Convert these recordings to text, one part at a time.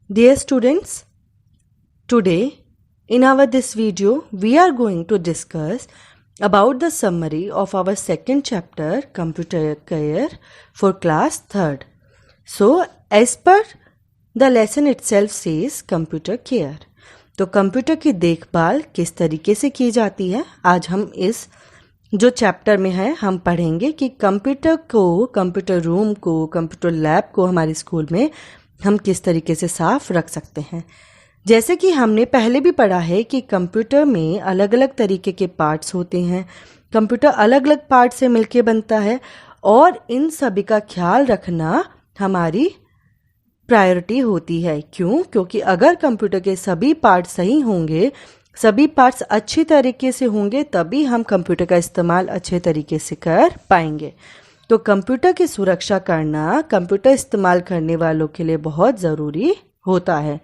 Dear students, today in our this video we are going to discuss about the summary of our second chapter Computer Care for class 3rd. So as per the lesson itself says Computer Care. तो computer की देखभाल किस तरीके से की जाती है आज हम इस जो चैप्टर में है हम पढ़ेंगे कि कंप्यूटर को, कंप्यूटर रूम को, कंप्यूटर लैब को हमारे स्कूल में हम किस तरीके से साफ रख सकते हैं। जैसे कि हमने पहले भी पढ़ा है कि कंप्यूटर में अलग अलग तरीके के पार्ट्स होते हैं, कंप्यूटर अलग अलग पार्ट से मिलके बनता है और इन सभी का ख्याल रखना हमारी प्रायोरिटी होती है। क्यों? क्योंकि अगर कंप्यूटर के सभी पार्ट सही होंगे, सभी पार्ट्स अच्छी तरीके से होंगे, तभी हम कंप्यूटर का इस्तेमाल अच्छे तरीके से कर पाएंगे। तो कंप्यूटर की सुरक्षा करना कंप्यूटर इस्तेमाल करने वालों के लिए बहुत ज़रूरी होता है,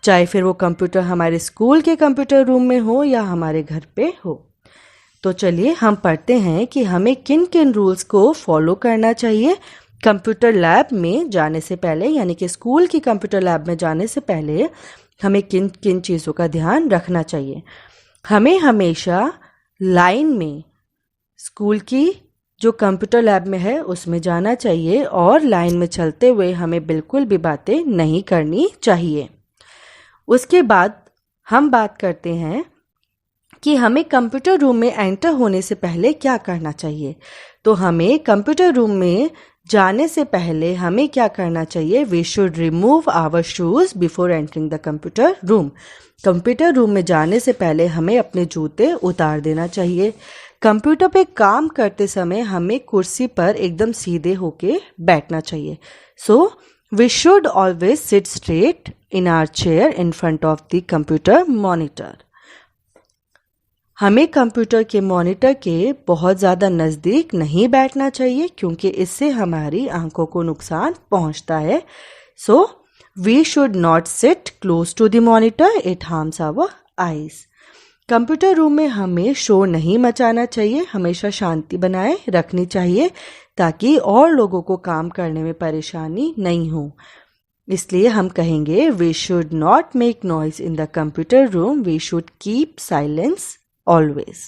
चाहे फिर वो कंप्यूटर हमारे स्कूल के कंप्यूटर रूम में हो या हमारे घर पे हो। तो चलिए हम पढ़ते हैं कि हमें किन किन रूल्स को फॉलो करना चाहिए कंप्यूटर लैब में जाने से पहले, यानी कि स्कूल की कंप्यूटर लैब में जाने से पहले हमें किन किन चीज़ों का ध्यान रखना चाहिए। हमें हमेशा लाइन में स्कूल की जो कंप्यूटर लैब में है उसमें जाना चाहिए और लाइन में चलते हुए हमें बिल्कुल भी बातें नहीं करनी चाहिए। उसके बाद हम बात करते हैं कि हमें कंप्यूटर रूम में एंटर होने से पहले क्या करना चाहिए। तो हमें कंप्यूटर रूम में जाने से पहले हमें क्या करना चाहिए? We should remove our shoes before entering the computer room. Computer room में जाने से पहले हमें अपने जूते उतार देना चाहिए। कंप्यूटर पे काम करते समय हमें कुर्सी पर एकदम सीधे होके बैठना चाहिए। So we should always sit straight in our chair in front of the computer monitor. हमें कंप्यूटर के मॉनिटर के बहुत ज़्यादा नज़दीक नहीं बैठना चाहिए क्योंकि इससे हमारी आंखों को नुकसान पहुंचता है। So we should not sit close to the monitor, it harms our eyes. Computer room में हमें शोर नहीं मचाना चाहिए, हमेशा शांति बनाए रखनी चाहिए ताकि और लोगों को काम करने में परेशानी नहीं हो। इसलिए हम कहेंगे we should not make noise in the computer room, we should keep silence always.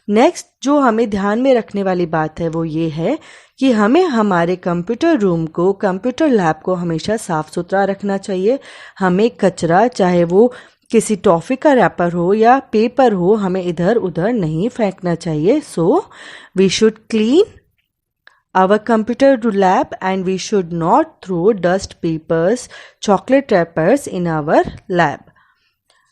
Next जो हमें ध्यान में रखने वाली बात है वो ये है कि हमें हमारे कंप्यूटर रूम को, कंप्यूटर लैब को हमेशा साफ सुथरा रखना चाहिए। हमें कचरा, चाहे वो किसी टॉफी का रैपर हो या पेपर हो, हमें इधर उधर नहीं फेंकना चाहिए। So we should clean our computer lab and we should not throw dust papers, chocolate wrappers in our lab.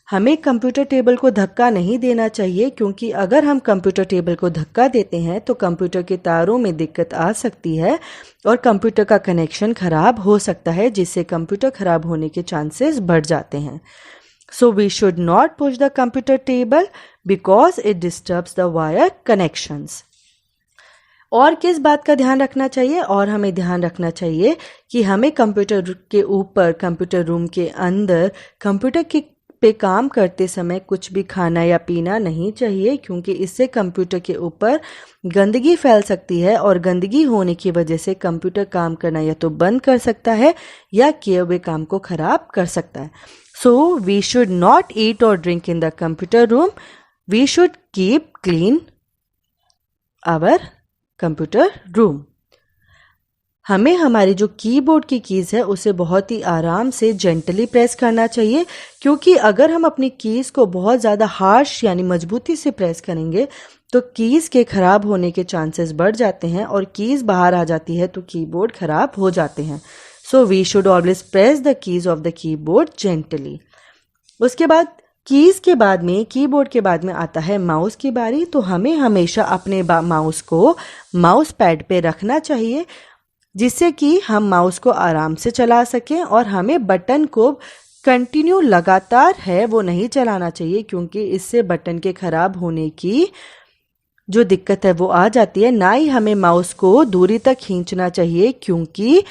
हमें कंप्यूटर टेबल को धक्का नहीं देना चाहिए क्योंकि अगर हम कंप्यूटर टेबल को धक्का देते हैं तो कंप्यूटर के तारों में दिक्कत आ सकती है और कंप्यूटर का कनेक्शन खराब हो सकता है, जिससे कंप्यूटर खराब होने के चांसेस बढ़ जाते हैं। So we should not push the computer table because it disturbs the wire connections. और किस बात का ध्यान रखना चाहिए? और हमें ध्यान रखना चाहिए कि हमें कंप्यूटर के ऊपर, कंप्यूटर रूम के अंदर कंप्यूटर के पे काम करते समय कुछ भी खाना या पीना नहीं चाहिए क्योंकि इससे कंप्यूटर के ऊपर गंदगी फैल सकती है और गंदगी होने की वजह से कंप्यूटर काम करना या तो बंद कर सकता है या किए हुए काम को खराब कर सकता है। So we should not eat और drink in the computer room, we should keep clean our computer room. हमें हमारी जो कीबोर्ड की कीज़ है उसे बहुत ही आराम से जेंटली प्रेस करना चाहिए क्योंकि अगर हम अपनी कीज़ को बहुत ज़्यादा हार्श यानी मजबूती से प्रेस करेंगे तो कीज़ के ख़राब होने के चांसेस बढ़ जाते हैं और कीज़ बाहर आ जाती है तो कीबोर्ड ख़राब हो जाते हैं। So we should always press the keys of the keyboard gently. उसके बाद कीज़ के बाद में, कीबोर्ड के बाद में आता है माउस की बारी। तो हमें हमेशा अपने माउस को माउस पैड पे रखना चाहिए जिससे कि हम माउस को आराम से चला सकें और हमें बटन को कंटिन्यू लगातार है वो नहीं चलाना चाहिए क्योंकि इससे बटन के खराब होने की जो दिक्कत है वो आ जाती है। ना ही हमें माउस को दूरी तक खींचना चाहिए क्योंकि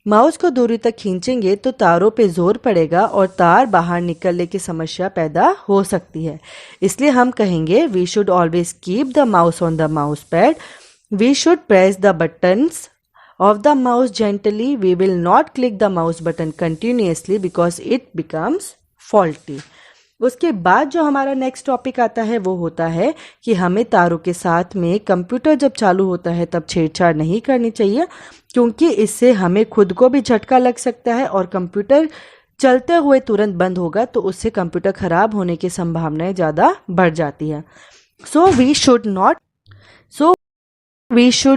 माउस को दूरी तक खींचेंगे तो तारों पे जोर पड़ेगा और तार बाहर निकलने की समस्या पैदा हो सकती है। इसलिए हम कहेंगे we should always keep the mouse on the mouse pad, we should press the buttons of the mouse gently. We will not click the mouse button continuously because it becomes faulty. उसके बाद जो हमारा next topic आता है वो होता है कि हमें तारों के साथ में कंप्यूटर जब चालू होता है तब छेड़छाड़ नहीं करनी चाहिए, क्योंकि इससे हमें खुद को भी झटका लग सकता है और कंप्यूटर चलते हुए तुरंत बंद होगा तो उससे कंप्यूटर खराब होने की संभावनाएं ज़्यादा बढ़ जाती है. So we should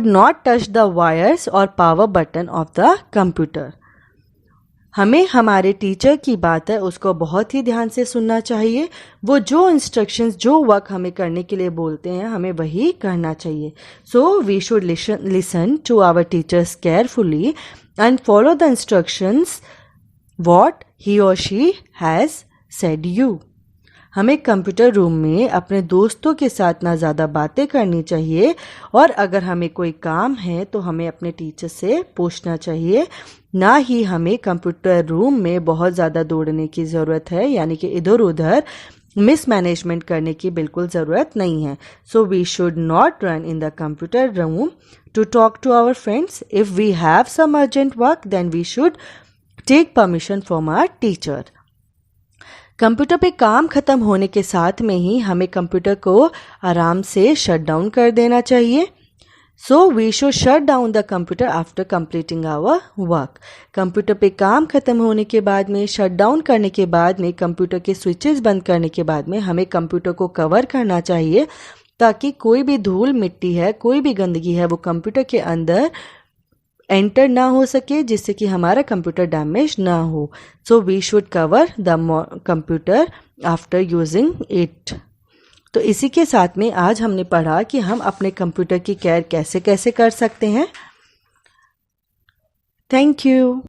not touch the wires or power button of the computer. हमें हमारे टीचर की बात है उसको बहुत ही ध्यान से सुनना चाहिए. वो जो इंस्ट्रक्शंस, जो वर्क हमें करने के लिए बोलते हैं, हमें वही करना चाहिए. So we should listen to our teachers carefully and follow the instructions what he or she has said you. हमें कंप्यूटर रूम में अपने दोस्तों के साथ ना ज़्यादा बातें करनी चाहिए और अगर हमें कोई काम है तो हमें अपने टीचर से पूछना चाहिए. ना ही हमें कंप्यूटर रूम में बहुत ज़्यादा दौड़ने की ज़रूरत है, यानी कि इधर उधर मिसमैनेजमेंट करने की बिल्कुल ज़रूरत नहीं है. So we should not run in the computer room to talk to our friends. If we have some urgent work then we should take permission from our teacher. Computer पे काम ख़त्म होने के साथ में ही हमें कंप्यूटर को आराम से शट डाउन कर देना चाहिए. So we should shut down the computer after completing our work. Computer पे काम ख़त्म होने के बाद में, शट डाउन करने के बाद में, कंप्यूटर के स्विचेस बंद करने के बाद में हमें कंप्यूटर को कवर करना चाहिए ताकि कोई भी धूल मिट्टी है, कोई भी गंदगी है वो कंप्यूटर के अंदर एंटर ना हो सके, जिससे कि हमारा कंप्यूटर डैमेज ना हो. So we should cover the computer after using it. तो इसी के साथ में आज हमने पढ़ा कि हम अपने कंप्यूटर की केयर कैसे कैसे कर सकते हैं. Thank you.